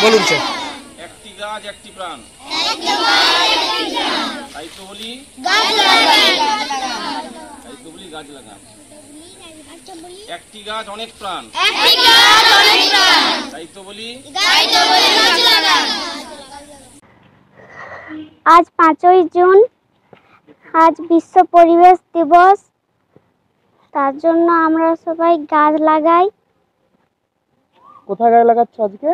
বলুন স্যার। একটি গাছ একটি প্রাণ, তাই তো বলি গাছ লাগান। একটি গাছ অনেক প্রাণ, তাই তো বলি। আজ 5ই জুন, আজ বিশ্ব পরিবেশ দিবস। তার জন্য আমরা সবাই গাছ লাগাই। কোথায় গাছ লাগাচ্ছ আজকে?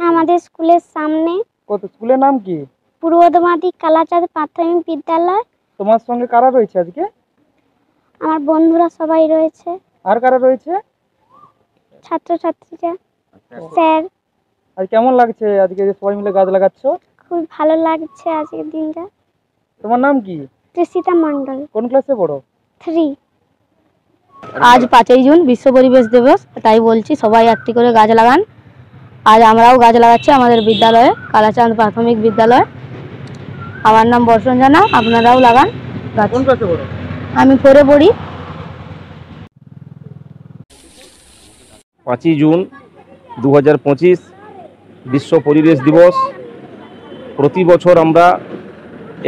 আমাদের স্কুলের সামনে। কত স্কুলের নাম কি? পূর্ব দমাদি কালাচাঁদ প্রাথমিক বিদ্যালয়। তোমার সঙ্গে কারা রয়েছে আজকে? আমার বন্ধুরা সবাই রয়েছে। আর কারা রয়েছে? ছাত্রছাত্রীরা, স্যার। আর কেমন লাগছে আজকে যে সবাই মিলে গাছ লাগাচ্ছ? খুব ভালো লাগছে আজকের দিনটা। তোমার নাম কি? তৃষিতা মণ্ডল। কোন ক্লাসে পড়ো? 3। আজ 5ই জুন বিশ্ব পরিবেশ দিবস, তাই বলছি সবাই একটি করে গাছ লাগান। আজ আমরাও গাছ লাগাচ্ছি আমাদের বিদ্যালয়ে, কালাচাঁদ প্রাথমিক বিদ্যালয়। আমার নাম বর্ষণ জানা, আপনারাও লাগান গাছ। কোন ক্লাসে পড়ো? আমি 4 এ পড়ি। 5ই জুন 2025 বিশ্ব পরিবেশ দিবস। প্রতি বছর আমরা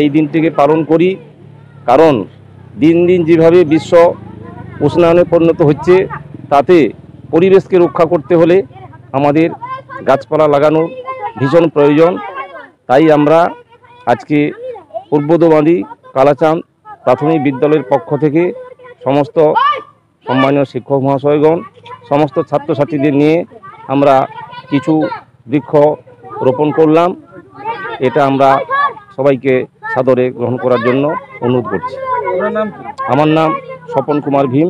এই দিনটিকে পালন করি, কারণ দিন দিন যেভাবে বিশ্ব উষ্ণায়নে পরিণত হচ্ছে, তাতে পরিবেশকে রক্ষা করতে হলে আমাদের গাছপালা লাগানো ভীষণ প্রয়োজন। তাই আমরা আজকে পূর্বদমাদি কালাচাঁদ প্রাথমিক বিদ্যালয়ের পক্ষ থেকে সমস্ত সম্মানীয় শিক্ষক মহাশয়গণ, সমস্ত ছাত্রছাত্রীদের নিয়ে আমরা কিছু বৃক্ষ রোপণ করলাম। এটা আমরা সবাইকে সাদরে গ্রহণ করার জন্য অনুরোধ করছি। আমার নাম স্বপন কুমার ভীম,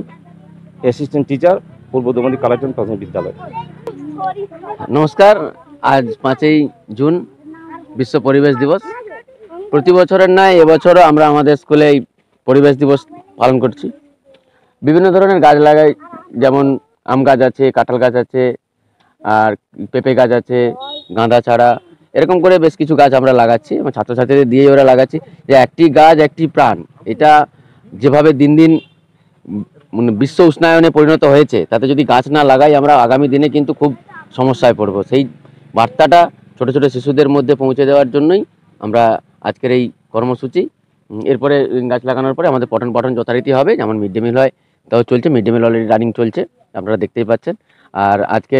অ্যাসিস্ট্যান্ট টিচার, পূর্ব দমদী কালাচাঁদ প্রাথমিক বিদ্যালয়। নমস্কার। আজ 5ই জুন বিশ্ব পরিবেশ দিবস। প্রতি বছরের নয়, এবছরও আমরা আমাদের স্কুলে এই পরিবেশ দিবস পালন করছি। বিভিন্ন ধরনের গাছ লাগাই, যেমন আম গাছ আছে, কাঁঠাল গাছ আছে, আর পেঁপে গাছ আছে, গাঁদা চারা, এরকম করে বেশ কিছু গাছ আমরা লাগাচ্ছি এবং ছাত্রছাত্রীদের দিয়ে ওরা লাগাচ্ছি। যে একটি গাছ একটি প্রাণ, এটা যেভাবে দিন দিন বিশ্ব উষ্ণায়নে পরিণত হয়েছে, তাতে যদি গাছ না লাগাই আমরা আগামী দিনে কিন্তু খুব সমস্যায় পড়ব। সেই বার্তাটা ছোট ছোট শিশুদের মধ্যে পৌঁছে দেওয়ার জন্যই আমরা আজকের এই কর্মসূচি। এরপরে গাছ লাগানোর পরে আমাদের পঠন পাঠন যথারীতি হবে, যেমন মিড ডে মিল হয় তাও চলছে। Mid day meal already running চলছে, আপনারা দেখতেই পাচ্ছেন। আর আজকে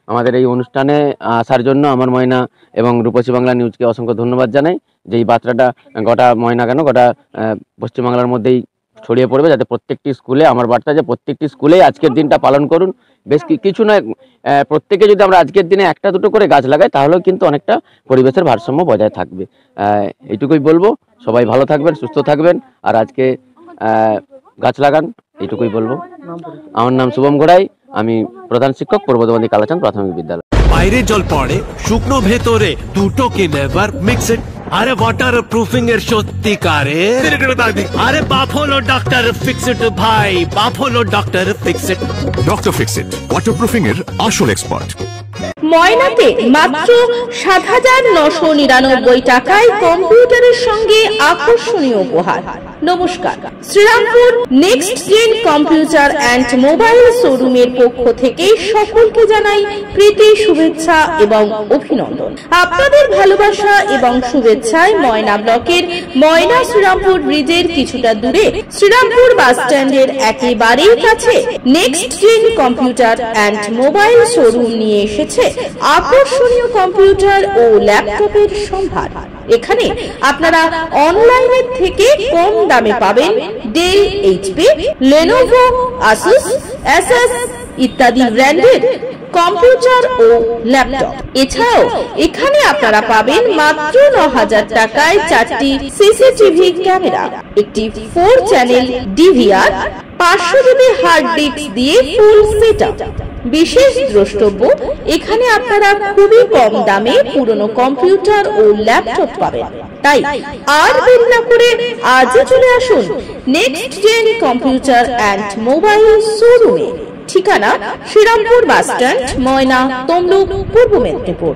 আমাদের এই অনুষ্ঠানে আসার জন্য আমার ময়না এবং রূপসী বাংলা নিউজকে অসংখ্য ধন্যবাদ জানাই, যে এই বার্তাটা গোটা ময়না কেন গোটা পশ্চিমবাংলার মধ্যেই ছড়িয়ে পড়বে, যাতে প্রত্যেকটি স্কুলে, আমার বার্তা যে প্রত্যেকটি স্কুলেই আজকের দিনটা পালন করুন। বেশ কিছু নয়, প্রত্যেকে যদি আমরা আজকের দিনে একটা দুটো করে গাছ লাগাই, তাহলেও কিন্তু অনেকটা পরিবেশের ভারসাম্য বজায় থাকবে। এইটুকুই বলবো। সবাই ভালো থাকবেন, সুস্থ থাকবেন, আর আজকে গাছ লাগান, এইটুকুই বলবো। আমার নাম শুভম গোড়াই, আমি প্রধান শিক্ষক, পূর্ব দমদী কালাচাঁদ প্রাথমিক বিদ্যালয়। বাইরে জল পড়ে, শুকনো ভেতরে, দুটোকে নেভার মিক্স ইট। আরে ওয়াটার প্রুফিং এর সত্যিকারে, আরে বাপ হলো ডক্টর ফিক্সিট ভাই, বাপ হলো doctor Fixit. Doctor Fixit waterproofing এর আসল এক্সপার্ট। ময়নাতে মাত্র ৭,৯৯৯ টাকায় কম্পিউটারের সঙ্গে আকর্ষণীয় উপহার। নমস্কার, Srirampur next gen computer and mobile শোরুমের পক্ষ থেকে সকলকে জানাই প্রীতি, শুভেচ্ছা এবং অভিনন্দন। আপনাদের ভালোবাসা এবং শুভেচ্ছায় ময়না ব্লকের ময়না শ্রীরামপুর ব্রিজের কিছুটা দূরে শ্রীরামপুর বাস স্ট্যান্ডের একেবারেই কাছে next gen computer and mobile showroom নিয়ে এসেছে আকর্ষণীয় কম্পিউটার ও ল্যাপটপের সম্ভার। এখানে আপনারা অনলাইনের থেকে কম দামে পাবেন Dell, HP, Lenovo, Asus, SS ইত্যাদি ব্র্যান্ডের কম্পিউটার ও ল্যাপটপ। এছাড়াও এখানে আপনারা পাবেন মাত্র ৯,০০০ টাকায় 4টি সিসিটিভি ক্যামেরা, একটি 4 channel DVR, 500 GB hard disk দিয়ে ফুল সেটআপ। বিশেষ দ্রষ্টব্য, এখানে আপনারা খুবই কম দামে পুরনো কম্পিউটার ও ল্যাপটপ পাবেন। তাই আর দেরি না করে আজই চলে আসুন next gen computer and mobile শোরুমে। ঠিকানা শ্রীরামপুর বাস স্ট্যান্ড, ময়না, তমলুক, পূর্ব মেদিনীপুর।